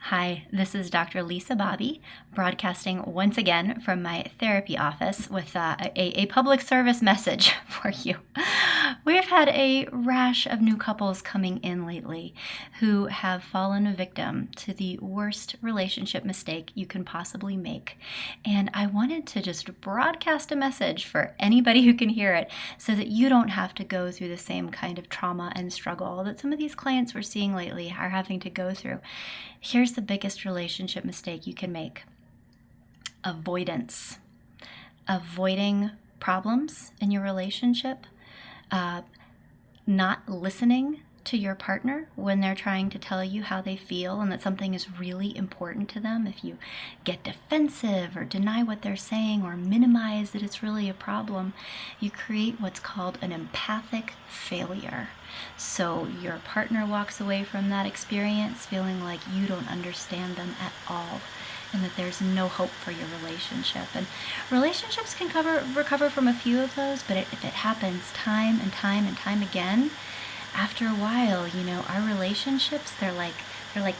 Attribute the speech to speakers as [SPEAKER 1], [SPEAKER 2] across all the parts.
[SPEAKER 1] Hi, this is Dr. Lisa Bobby, broadcasting once again from my therapy office with a public service message for you. We've had a rash of new couples coming in lately who have fallen victim to the worst relationship mistake you can possibly make. And I wanted to just broadcast a message for anybody who can hear it so that you don't have to go through the same kind of trauma and struggle that some of these clients we're seeing lately are having to go through. Here's the biggest relationship mistake you can make: avoidance. Avoiding problems in your relationship, not listening to your partner when they're trying to tell you how they feel and that something is really important to them. If you get defensive or deny what they're saying or minimize that it's really a problem, you create what's called an empathic failure. So your partner walks away from that experience feeling like you don't understand them at all and that there's no hope for your relationship. And relationships can recover from a few of those, but if it happens time and time again, after a while, our relationships, they're like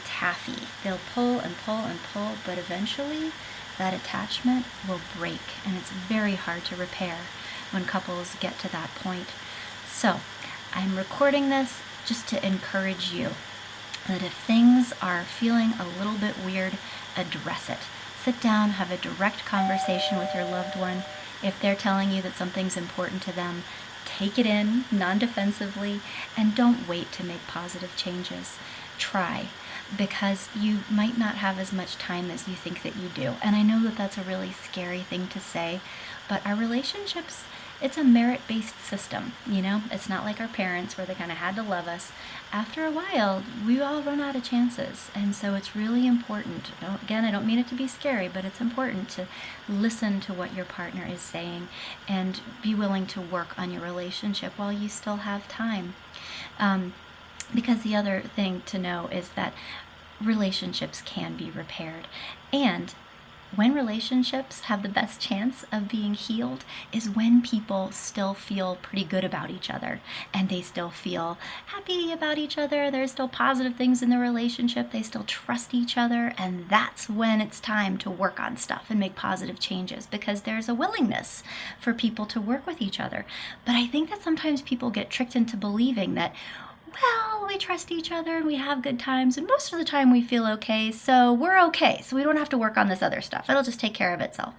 [SPEAKER 1] taffy. They'll pull and pull and pull, but eventually that attachment will break, and it's very hard to repair when couples get to that point. So I'm recording this just to encourage you that if things are feeling a little bit weird, address it. Sit down, have a direct conversation with your loved one. If they're telling you that something's important to them, take it in non-defensively and don't wait to make positive changes. Try, because you might not have as much time as you think that you do. And I know that that's a really scary thing to say, but our relationships, it's a merit-based system, It's not like our parents where they kind of had to love us. After a while, we all run out of chances. And so it's really important. Again, I don't mean it to be scary, but it's important to listen to what your partner is saying and be willing to work on your relationship while you still have time. Because the other thing to know is that relationships can be repaired. And when relationships have the best chance of being healed is when people still feel pretty good about each other and they still feel happy about each other. There's still positive things in the relationship. They still trust each other. And that's when it's time to work on stuff and make positive changes, because there's a willingness for people to work with each other. But I think that sometimes people get tricked into believing that, well, we trust each other and we have good times and most of the time we feel okay, so we're okay. So we don't have to work on this other stuff. It'll just take care of itself.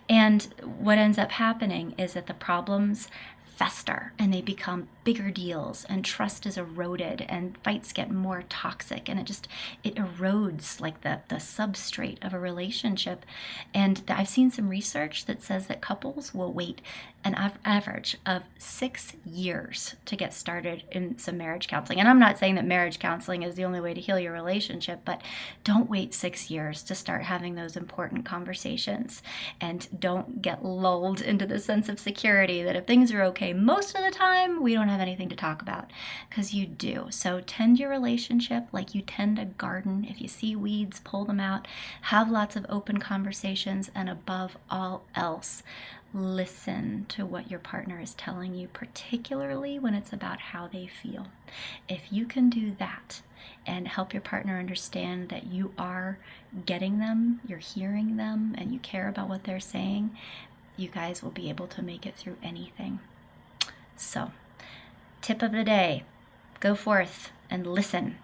[SPEAKER 1] And what ends up happening is that the problems fester and they become bigger deals and trust is eroded and fights get more toxic and it erodes like the substrate of a relationship. And I've seen some research that says that couples will wait an average of 6 years to get started in some marriage counseling. And I'm not saying that marriage counseling is the only way to heal your relationship, but don't wait 6 years to start having those important conversations. And don't get lulled into the sense of security that if things are okay most of the time, we don't have anything to talk about, because you do. So tend your relationship like you tend a garden. If you see weeds, pull them out. Have lots of open conversations, and above all else, listen to what your partner is telling you, particularly when it's about how they feel. If you can do that and help your partner understand that you are getting them, you're hearing them, and you care about what they're saying, you guys will be able to make it through anything. So, tip of the day, go forth and listen.